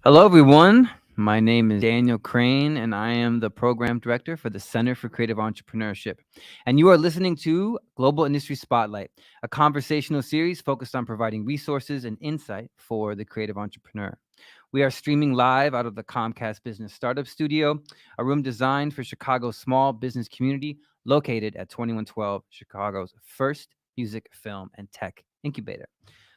Hello, everyone. My name is Daniel Crane, and I am the program director for the Center for Creative Entrepreneurship. And you are listening to Global Industry Spotlight, a conversational series focused on providing resources and insight for the creative entrepreneur. We are streaming live out of the Comcast Business Startup Studio, a room designed for Chicago's small business community, located at 2112 Chicago's first music, film, and tech incubator.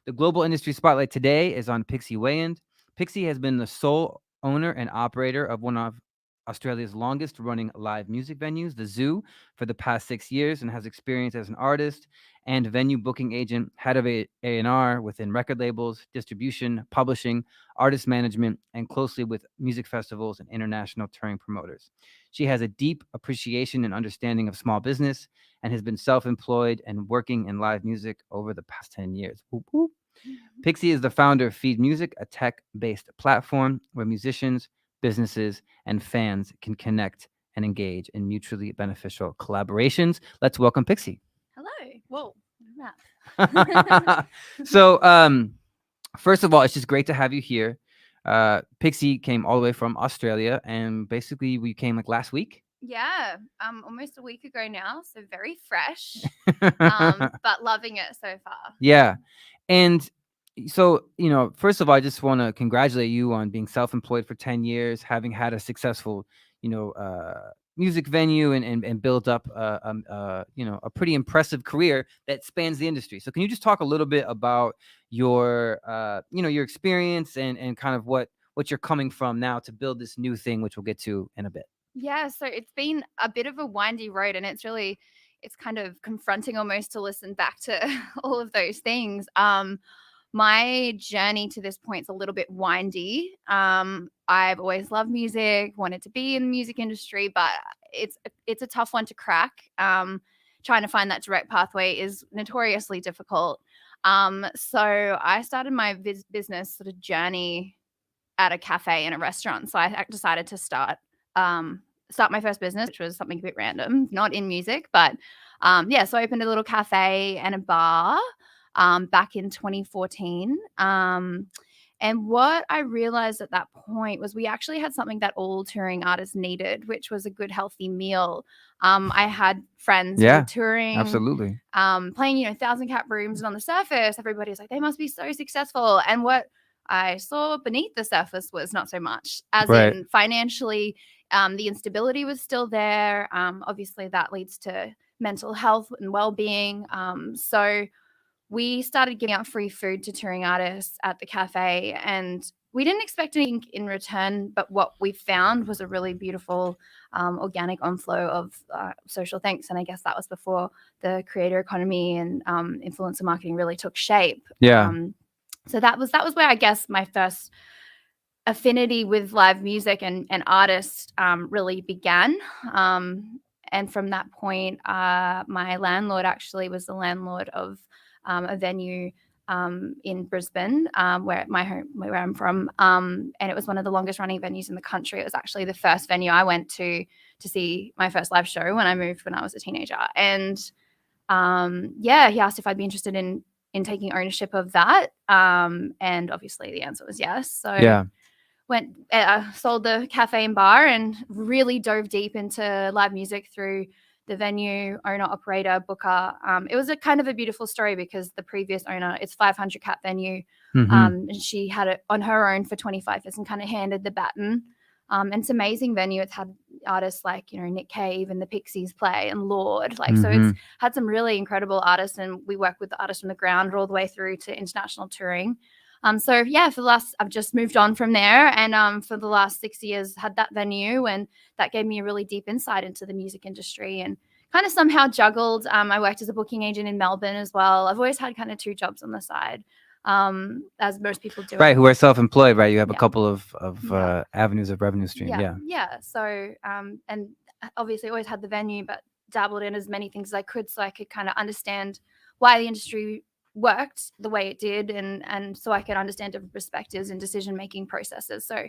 The Global Industry Spotlight today is on Pixie Weyand. Pixie has been the sole owner and operator of one of Australia's longest running live music venues, the Zoo, for the past 6 years, and has experience as an artist and venue booking agent, head of A&R within record labels, distribution, publishing, artist management, and closely with music festivals and international touring promoters. She has a deep appreciation and understanding of small business and has been self-employed and working in live music over the past 10 years. Whoop, whoop. Pixie is the founder of Feed Music, a tech-based platform where musicians, businesses, and fans can connect and engage in mutually beneficial collaborations. Let's welcome Pixie. Hello. Whoa. Matt. So, first of all, it's just great to have you here. Pixie came all the way from Australia, and basically we came like last week. Yeah, almost a week ago now, so very fresh, but loving it so far. Yeah. And so, first of all, I just want to congratulate you on being self-employed for 10 years, having had a successful, music venue and built up, a pretty impressive career that spans the industry. So can you just talk a little bit about your, your experience and kind of what you're coming from now to build this new thing, which we'll get to in a bit? Yeah, so it's been a bit of a windy road, and it's kind of confronting almost to listen back to all of those things. My journey to this point is a little bit windy. I've always loved music, wanted to be in the music industry, but it's a tough one to crack. Trying to find that direct pathway is notoriously difficult. So I started my business sort of journey at a cafe and a restaurant. So I decided to start my first business, which was something a bit random, not in music, but so I opened a little cafe and a bar back in 2014. And what I realized at that point was we actually had something that all touring artists needed, which was a good, healthy meal. I had friends who were touring, absolutely, playing, 1,000 Cap rooms, and on the surface, everybody's like, they must be so successful. And what I saw beneath the surface was not so much, as in financially, the instability was still there. Obviously, that leads to mental health and well-being. So we started giving out free food to touring artists at the cafe, and we didn't expect anything in return, but what we found was a really beautiful organic inflow of social thanks. And I guess that was before the creator economy and influencer marketing really took shape. So that was where I guess my first affinity with live music and artists really began. And from that point, my landlord actually was the landlord of a venue in Brisbane, where I'm from, and it was one of the longest running venues in the country. It was actually the first venue I went to see my first live show when I moved when I was a teenager. And he asked if I'd be interested in taking ownership of that, and obviously the answer was yes. So went sold the cafe and bar and really dove deep into live music through the venue owner, operator, booker. It was a kind of a beautiful story because the previous owner, it's 500 cap venue, and she had it on her own for 25 years and kind of handed the baton. And it's an amazing venue. It's had artists like, Nick Cave and the Pixies play and Lord. So it's had some really incredible artists, and we work with the artists from the ground all the way through to international touring. I've just moved on from there, and for the last 6 years had that venue, and that gave me a really deep insight into the music industry and kind of somehow juggled. I worked as a booking agent in Melbourne as well. I've always had kind of two jobs on the side, as most people do. Right, who are self-employed, right? You have a couple of avenues of revenue stream. Yeah. So, and obviously always had the venue, but dabbled in as many things as I could so I could kind of understand why the industry worked the way it did, and so I could understand different perspectives and decision-making processes. So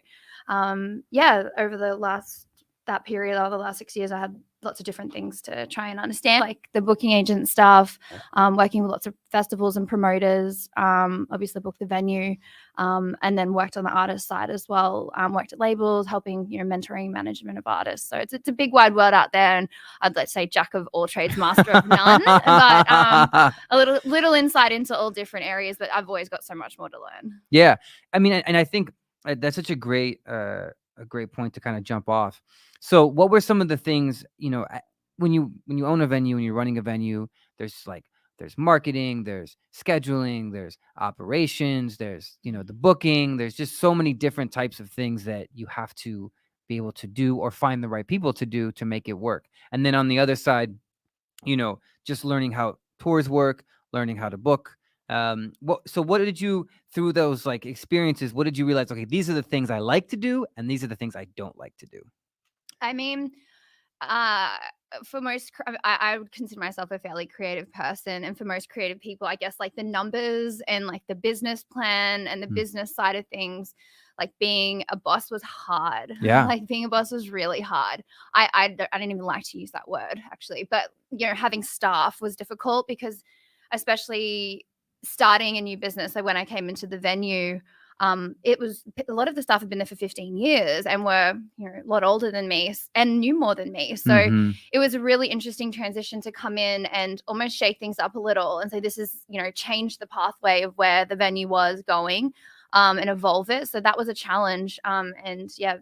over the last that period of the last 6 years, I had lots of different things to try and understand, like the booking agent stuff, working with lots of festivals and promoters, obviously booked the venue, and then worked on the artist side as well, worked at labels, helping, mentoring management of artists. So it's a big wide world out there, and I'd like to say jack of all trades, master of none, but a little insight into all different areas, but I've always got so much more to learn. Yeah. I mean, and I think that's such a great point to kind of jump off. So what were some of the things, when you own a venue and you're running a venue, there's marketing, there's scheduling, there's operations, there's, the booking, there's just so many different types of things that you have to be able to do or find the right people to do to make it work. And then on the other side, just learning how tours work, learning how to book. What did you, through those experiences, what did you realize? Okay, these are the things I like to do, and these are the things I don't like to do. I mean, for most, I would consider myself a fairly creative person, and for most creative people, I guess the numbers and the business plan and the business side of things, being a boss was hard. Yeah, being a boss was really hard. I didn't even like to use that word actually, but having staff was difficult because, especially starting a new business. So when I came into the venue, it was a lot of the staff had been there for 15 years and were a lot older than me and knew more than me. So it was a really interesting transition to come in and almost shake things up a little and say, this is, change the pathway of where the venue was going, and evolve it. So that was a challenge. And yeah,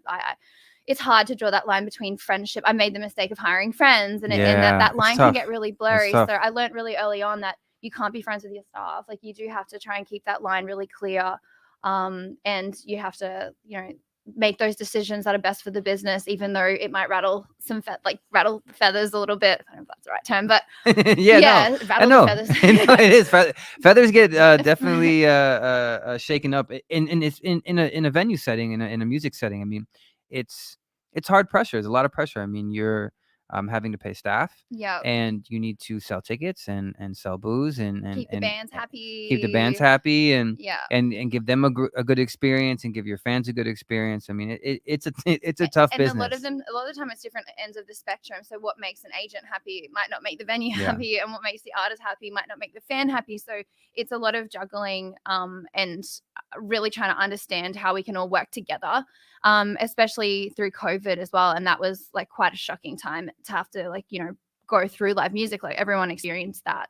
it's hard to draw that line between friendship. I made the mistake of hiring friends, and that line can get really blurry. So I learned really early on that you can't be friends with your staff. You do have to try and keep that line really clear. And you have to, make those decisions that are best for the business, even though it might rattle some rattle feathers a little bit. I don't know if that's the right term, but rattle the feathers. No, it is. Feathers get definitely shaken up in a venue setting, in a music setting. I mean, it's hard pressure. There's a lot of pressure. I mean, you're having to pay staff, and you need to sell tickets and sell booze and keep the bands happy. Keep the bands happy and give them a good experience and give your fans a good experience. I mean, it's a tough business. And a lot of the time it's different ends of the spectrum. So what makes an agent happy might not make the venue happy, and what makes the artist happy might not make the fan happy. So it's a lot of juggling, and really trying to understand how we can all work together, especially through COVID as well. And that was quite a shocking time to have to go through live music. Everyone experienced that.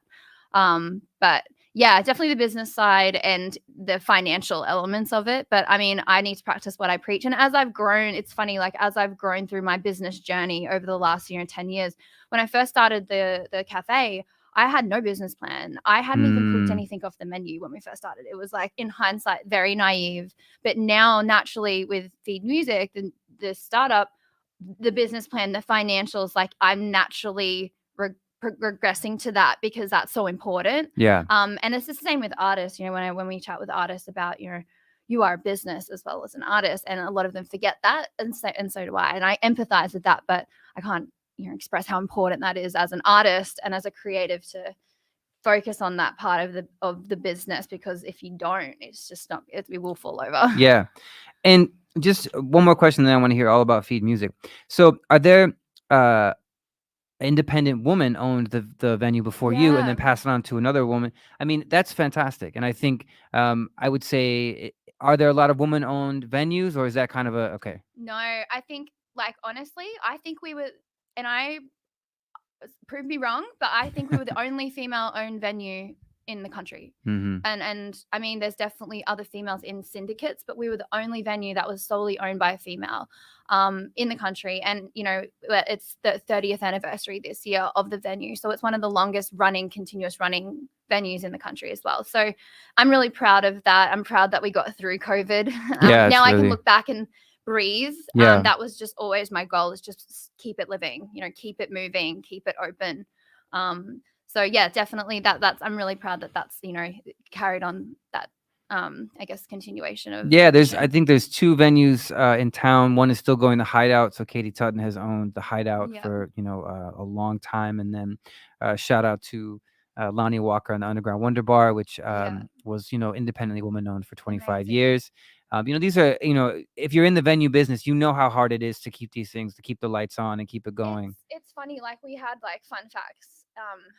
But yeah, definitely the business side and the financial elements of it. But I mean, I need to practice what I preach. And as I've grown, it's funny, as I've grown through my business journey over the last 10 years, when I first started the cafe, I had no business plan. I hadn't even cooked anything off the menu when we first started. It was in hindsight, very naive. But now naturally with Feed Music, the startup, the business plan, the financials, I'm naturally regressing to that because that's so important. Yeah. And it's the same with artists. When we chat with artists about, you are a business as well as an artist, and a lot of them forget that, and so do I. And I empathize with that, but I can't, express how important that is as an artist and as a creative to focus on that part of the business, because if you don't, it's just not, it will fall over. Yeah. And just one more question, then I want to hear all about Feed Music. So are there independent woman owned the venue before you and then passed it on to another woman? I mean, that's fantastic. And I think I would say, are there a lot of woman owned venues, or is that kind of okay? No, I think honestly, I think we were, and I prove me wrong, but I think we were the only female owned venue in the country. And I mean, there's definitely other females in syndicates, but we were the only venue that was solely owned by a female in the country. And it's the 30th anniversary this year of the venue, so it's one of the longest running, continuous running venues in the country as well. So I'm really proud of that. I'm proud that we got through COVID. Now I can look back and breathe. That was just always my goal, is just keep it living, keep it moving, keep it open. So yeah, definitely that's, I'm really proud that that's, carried on that, I guess, continuation of. Yeah, I think there's two venues in town. One is still going, the Hideout. So Katie Tutton has owned the Hideout for, a long time. And then shout out to Lonnie Walker on the Underground Wonder Bar, which was, independently woman owned for 25 years. These are, if you're in the venue business, you know how hard it is to keep these things, to keep the lights on and keep it going. It's funny, like we had like fun facts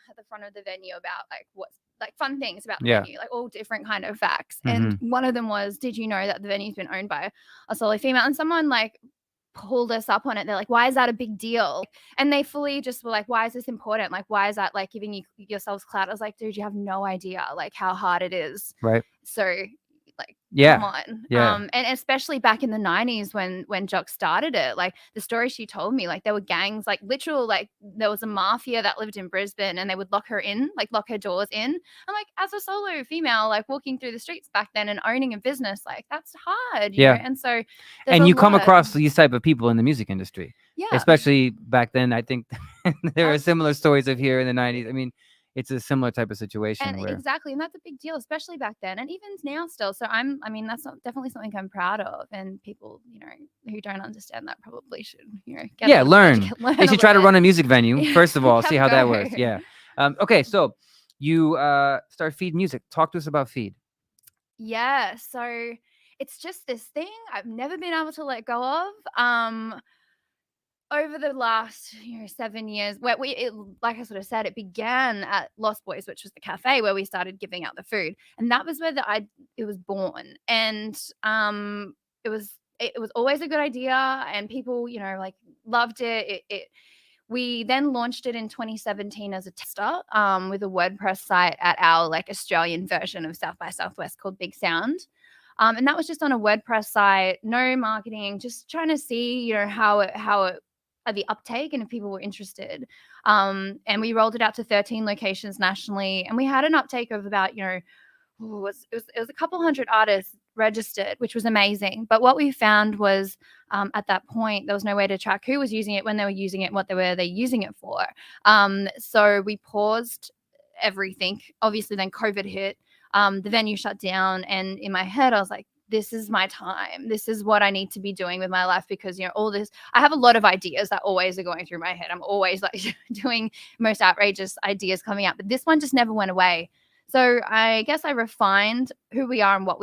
at the front of the venue about like what's like fun things about the venue, like all different kind of facts. And one of them was, did you know that the venue's been owned by a solo female? And someone like pulled us up on it. They're like, why is that a big deal? And they fully just were like, why is this important? Like, why is that like giving you yourselves clout? I was like, dude, you have no idea like how hard it is. Right. So like, yeah, come on. Yeah. And especially back in the 90s when Jock started it, like the story she told me, like there were gangs, like literal, like there was a mafia that lived in Brisbane and they would lock her in, like lock her doors in. I'm like, as a solo female, like walking through the streets back then and owning a business, like that's hard, you know? And so and you come across these type of people in the music industry. Yeah. Especially back then. I think there are similar stories of here in the 90s. I mean, it's a similar type of situation. And exactly. And that's a big deal, especially back then and even now still. So that's definitely something I'm proud of. And people, who don't understand that probably should, learn. They should try to run a music venue, first of all, see how that works. Yeah. Okay. So you start Feed Music. Talk to us about Feed. Yeah. So it's just this thing I've never been able to let go of. Over the last 7 years, where like I sort of said, it began at Lost Boys, which was the cafe where we started giving out the food, and that was where it was born. And it was always a good idea, and people like loved it. We then launched it in 2017 as a tester with a WordPress site at our like Australian version of South by Southwest called Big Sound. And that was just on a WordPress site, no marketing, just trying to see how it the uptake and if people were interested. And we rolled it out to 13 locations nationally, and we had an uptake of about it was a couple hundred artists registered, which was amazing. But what we found was at that point there was no way to track who was using it, when they were using it, what they were using it for. So we paused everything. Obviously then COVID hit, the venue shut down, and in my head I was like, this is my time. This is what I need to be doing with my life, because all this, I have a lot of ideas that always are going through my head. I'm always like doing most outrageous ideas coming out, but this one just never went away. So I guess I refined who we are and what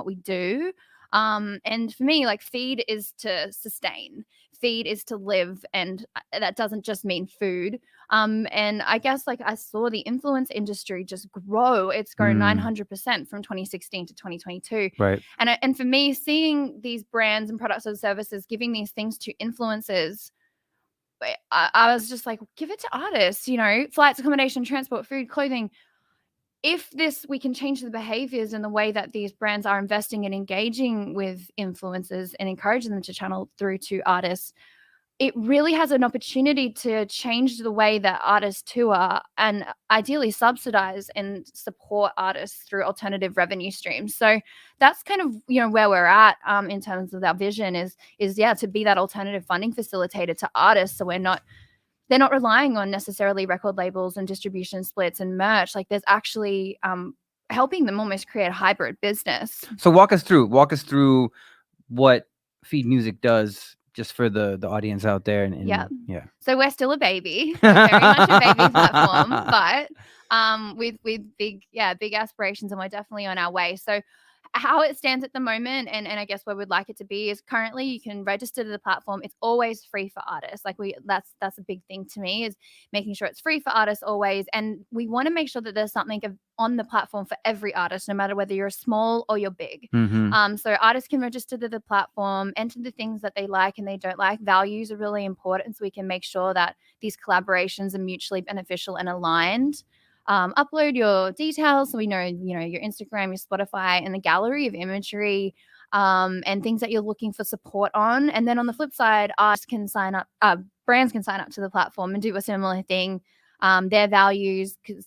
we do. And for me, like Feed is to sustain. Feed is to live, and that doesn't just mean food. And I guess like I saw the influence industry just grow. It's grown 900% from 2016 to 2022. Right. And for me, seeing these brands and products and services giving these things to influencers, I was just like, give it to artists, flights, accommodation, transport, food, clothing. If we can change the behaviors and the way that these brands are investing and engaging with influencers and encourage them to channel through to artists, it really has an opportunity to change the way that artists tour and ideally subsidize and support artists through alternative revenue streams. So that's kind of, where we're at in terms of our vision is to be that alternative funding facilitator to artists. So they're not relying on necessarily record labels and distribution splits and merch. Like there's actually helping them almost create a hybrid business. So walk us through what Feed Music does, just for the audience out there. Yeah. So we're still a baby, very much a baby platform, but with big aspirations, and we're definitely on our way. So how it stands at the moment, and I guess where we'd like it to be, is currently you can register to the platform. It's always free for artists. Like that's a big thing to me, is making sure it's free for artists always. And we want to make sure that there's something on the platform for every artist, no matter whether you're small or you're big. So artists can register to the platform, enter the things that they like and they don't like. Values are really important, so we can make sure that these collaborations are mutually beneficial and aligned. Upload your details so we know, your Instagram, your Spotify, and a gallery of imagery and things that you're looking for support on. And then on the flip side, artists can sign up, brands can sign up to the platform and do a similar thing. Their values, because,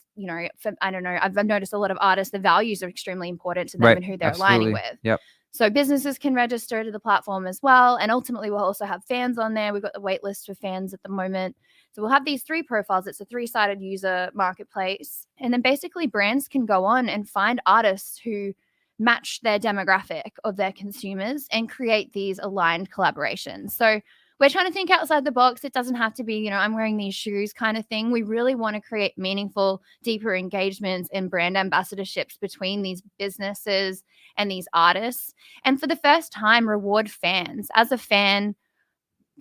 I don't know, I've noticed a lot of artists, the values are extremely important to them and who they're aligning with. Yep. So businesses can register to the platform as well. And ultimately, we'll also have fans on there. We've got the wait list for fans at the moment. So we'll have these 3 profiles. It's a 3-sided user marketplace. And then basically brands can go on and find artists who match their demographic of their consumers and create these aligned collaborations. So we're trying to think outside the box. It doesn't have to be, I'm wearing these shoes kind of thing. We really want to create meaningful, deeper engagements and brand ambassadorships between these businesses and these artists. And for the first time, reward fans. As a fan,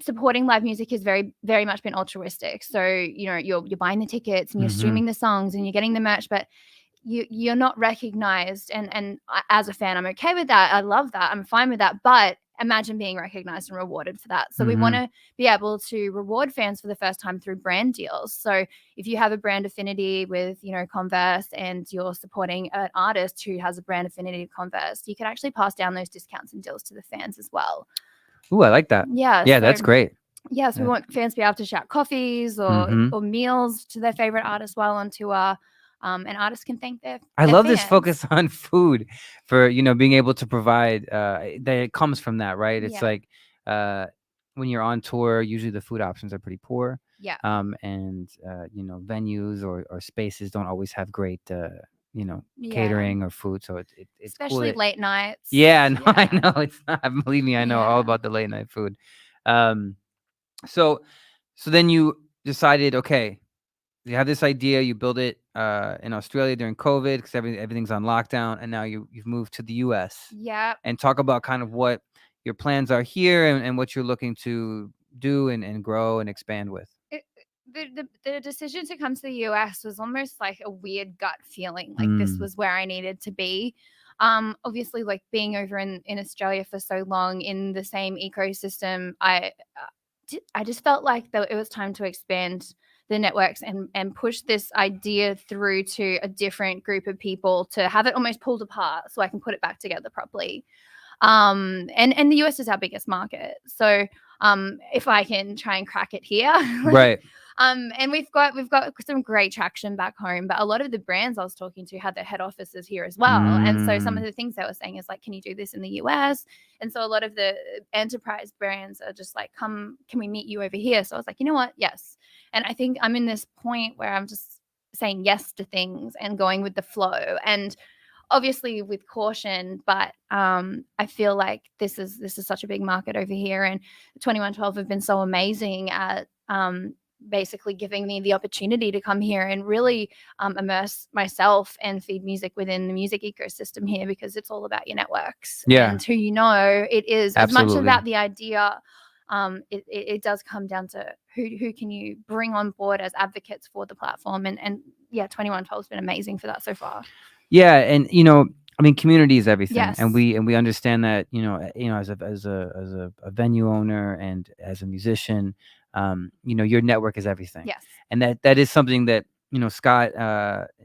supporting live music has very, very much been altruistic. So, you're buying the tickets and you're streaming the songs and you're getting the merch, but you're not recognized. And as a fan, I'm okay with that. I love that. I'm fine with that. But imagine being recognized and rewarded for that. So we want to be able to reward fans for the first time through brand deals. So if you have a brand affinity with, Converse, and you're supporting an artist who has a brand affinity with Converse, you can actually pass down those discounts and deals to the fans as well. Ooh, I like that. Yeah. Yeah, that's great. Yes, we want fans to be able to shout coffees or meals to their favorite artist while on tour. And artists can thank their love fans. this focus on food for, being able to provide, that it comes from that, right? It's like, when you're on tour, usually the food options are pretty poor. Yeah. And, venues or spaces don't always have great, catering or food. So it's especially cool late nights. Yeah, no, I know it's not. Believe me, I know all about the late night food. So then you decided, okay, you have this idea, you build it in Australia during COVID because everything's on lockdown, and now you've moved to the US. Yeah. And talk about kind of what your plans are here and what you're looking to do and grow and expand with. The decision to come to the US was almost like a weird gut feeling, like this was where I needed to be. Obviously, like being over in Australia for so long in the same ecosystem, I just felt like it was time to expand the networks and push this idea through to a different group of people to have it almost pulled apart so I can put it back together properly. And the US is our biggest market. So if I can try and crack it here. Right. And we've got some great traction back home, but a lot of the brands I was talking to had their head offices here as well. And so some of the things they were saying is like, can you do this in the US? And so a lot of the enterprise brands are just like, can we meet you over here? So I was like, you know what? Yes. And I think I'm in this point where I'm just saying yes to things and going with the flow, and obviously with caution, but I feel like this is such a big market over here, and 2112 have been so amazing at basically giving me the opportunity to come here and really immerse myself and feed music within the music ecosystem here, because it's all about your networks and who it is. Absolutely. As much about the idea. It does come down to who can you bring on board as advocates for the platform, and 2112 has been amazing for that so far. Yeah, and I mean, community is everything. Yes. And we understand that, as a venue owner and as a musician, your network is everything. Yes. And that is something that, Scott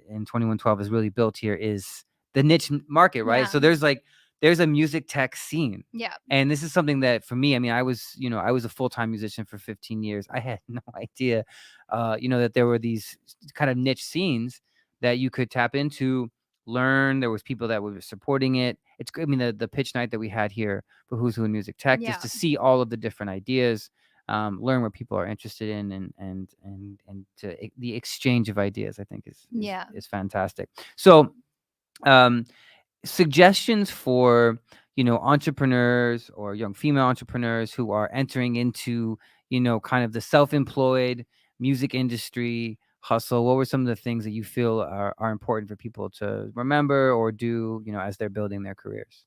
in 2112 has really built here, is the niche market, right? So there's a music tech scene. Yeah. And this is something that for me, I mean, I was a full-time musician for 15 years. I had no idea, that there were these kind of niche scenes that you could tap into, learn. There was people that were supporting it. It's good. I mean, the pitch night that we had here for Who's Who in Music Tech, just to see all of the different ideas, learn what people are interested in, and the exchange of ideas, I think is fantastic. So, suggestions for entrepreneurs or young female entrepreneurs who are entering into kind of the self-employed music industry hustle. What were some of the things that you feel are important for people to remember or do as they're building their careers?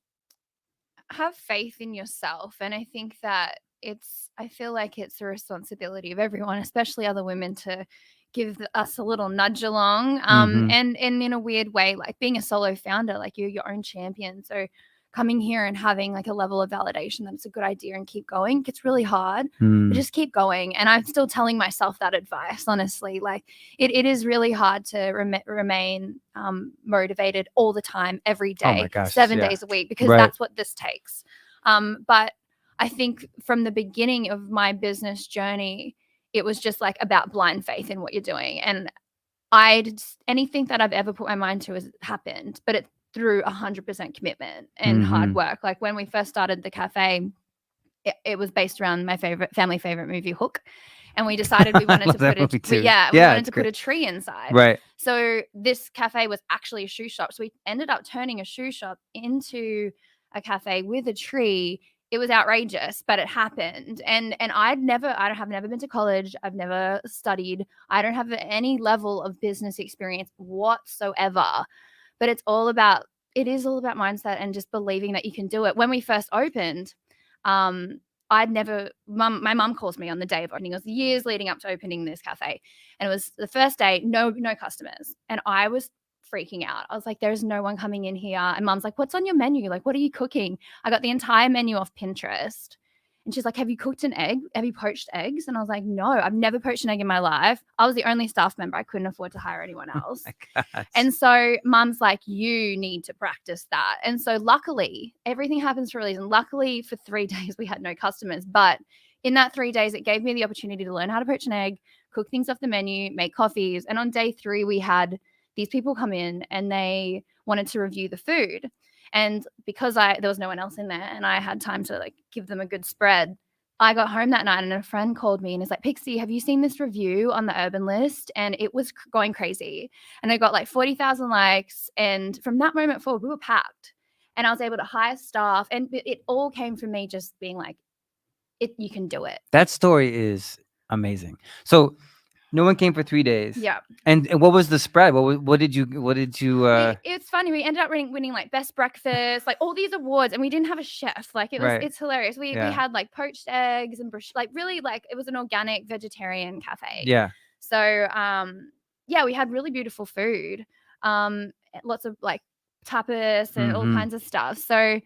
Have faith in yourself, and I think that I feel like it's a responsibility of everyone, especially other women, to give us a little nudge along. And in a weird way, like being a solo founder, like you're your own champion. So coming here and having like a level of validation that it's a good idea and keep going, it's really hard, but just keep going. And I'm still telling myself that advice, honestly. Like it is really hard to remain motivated all the time, every day, oh my gosh, 7 days a week, because that's what this takes. But I think from the beginning of my business journey, it was just like about blind faith in what you're doing. And anything that I've ever put my mind to has happened, but it's through 100% commitment and hard work. Like when we first started the cafe, it was based around my family favorite movie, Hook. And we decided we wanted to put a tree inside. Right. So this cafe was actually a shoe shop. So we ended up turning a shoe shop into a cafe with a tree it was outrageous, but it happened. And I have never been to college. I've never studied. I don't have any level of business experience whatsoever. But it is all about mindset and just believing that you can do it. When we first opened, my mum calls me on the day of opening. It was years leading up to opening this cafe. And it was the first day, no customers. And I was freaking out. I was like, there's no one coming in here. And mum's like, what's on your menu? Like, what are you cooking? I got the entire menu off Pinterest. And she's like, have you cooked an egg? Have you poached eggs? And I was like, no, I've never poached an egg in my life. I was the only staff member. I couldn't afford to hire anyone else. And so mum's like, you need to practice that. And so luckily, everything happens for a reason. Luckily, for 3 days, we had no customers. But in that 3 days, it gave me the opportunity to learn how to poach an egg, cook things off the menu, make coffees. And on day 3, we had these people come in and they wanted to review the food. And because there was no one else in there and I had time to like give them a good spread, I got home that night and a friend called me and is like, Pixie, have you seen this review on the Urban List? And it was going crazy. And I got like 40,000 likes. And from that moment forward, we were packed. And I was able to hire staff. And it all came from me just being like, you can do it. That story is amazing. So no one came for 3 days. Yeah. And what was the spread? What did you? It's funny. We ended up winning like best breakfast, like all these awards, and we didn't have a chef. Like it's hilarious. We had like poached eggs and like really like it was an organic vegetarian cafe. Yeah. So we had really beautiful food. Lots of like tapas and all kinds of stuff. So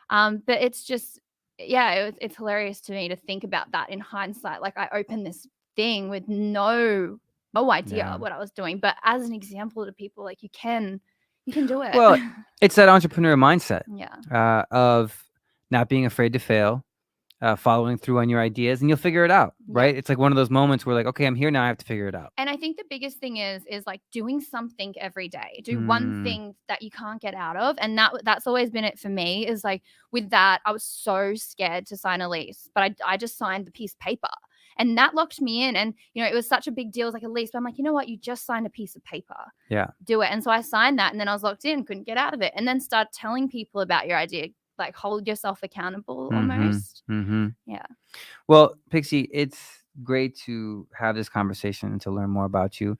but it's just it's hilarious to me to think about that in hindsight. Like I opened this thing with no idea what I was doing, but as an example to people, like you can do it. Well, it's that entrepreneur mindset of not being afraid to fail, following through on your ideas, and you'll figure it out, right? It's like one of those moments where like, okay, I'm here now, I have to figure it out. And I think the biggest thing is like doing something every day. Do one thing that you can't get out of. And that's always been it for me, is like with that, I was so scared to sign a lease, but I just signed the piece of paper. And that locked me in. And, it was such a big deal. It was like a lease. But I'm like, you know what? You just signed a piece of paper. Yeah. Do it. And so I signed that. And then I was locked in, couldn't get out of it. And then start telling people about your idea. Like hold yourself accountable almost. Yeah. Well, Pixie, it's great to have this conversation and to learn more about you.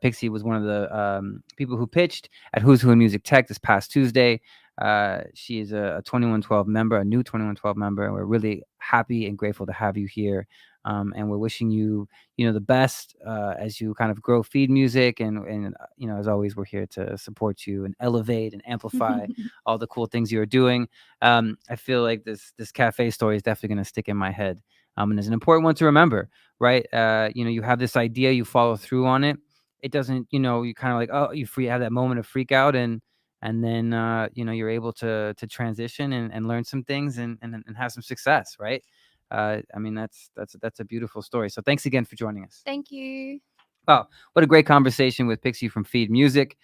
Pixie was one of the people who pitched at Who's Who in Music Tech this past Tuesday. She is a 2112 member, a new 2112 member, and we're really happy and grateful to have you here. And we're wishing you, the best as you kind of grow Feed Music. And as always, we're here to support you and elevate and amplify all the cool things you're doing. I feel like this cafe story is definitely going to stick in my head. And it's an important one to remember, right? You have this idea, you follow through on it. It doesn't, you kind of like, oh, you have that moment of freak out and then, you're able to transition and learn some things and have some success, right? That's a beautiful story. So thanks again for joining us. Thank you. Wow, what a great conversation with Pixie from Feed Music.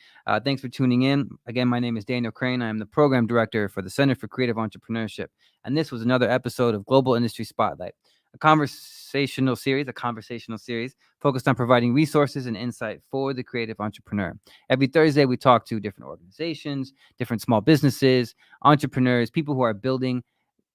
Thanks for tuning in. Again, my name is Daniel Crane. I am the program director for the Center for Creative Entrepreneurship. And this was another episode of Global Industry Spotlight, a conversational series focused on providing resources and insight for the creative entrepreneur. Every Thursday, we talk to different organizations, different small businesses, entrepreneurs, people who are building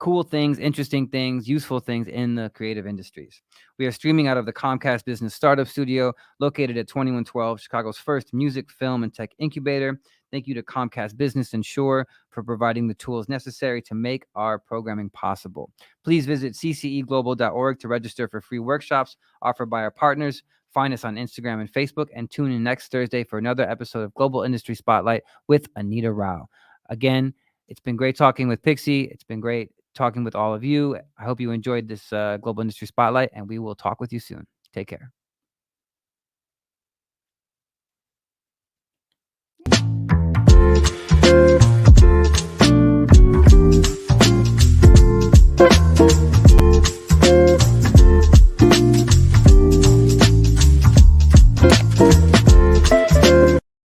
cool things, interesting things, useful things in the creative industries. We are streaming out of the Comcast Business Startup Studio, located at 2112, Chicago's first music, film, and tech incubator. Thank you to Comcast Business and Shure for providing the tools necessary to make our programming possible. Please visit cceglobal.org to register for free workshops offered by our partners. Find us on Instagram and Facebook, and tune in next Thursday for another episode of Global Industry Spotlight with Anita Rao. Again, it's been great talking with Pixie. It's been great talking with all of you. I hope you enjoyed this Global Industry Spotlight, and we will talk with you soon. Take care.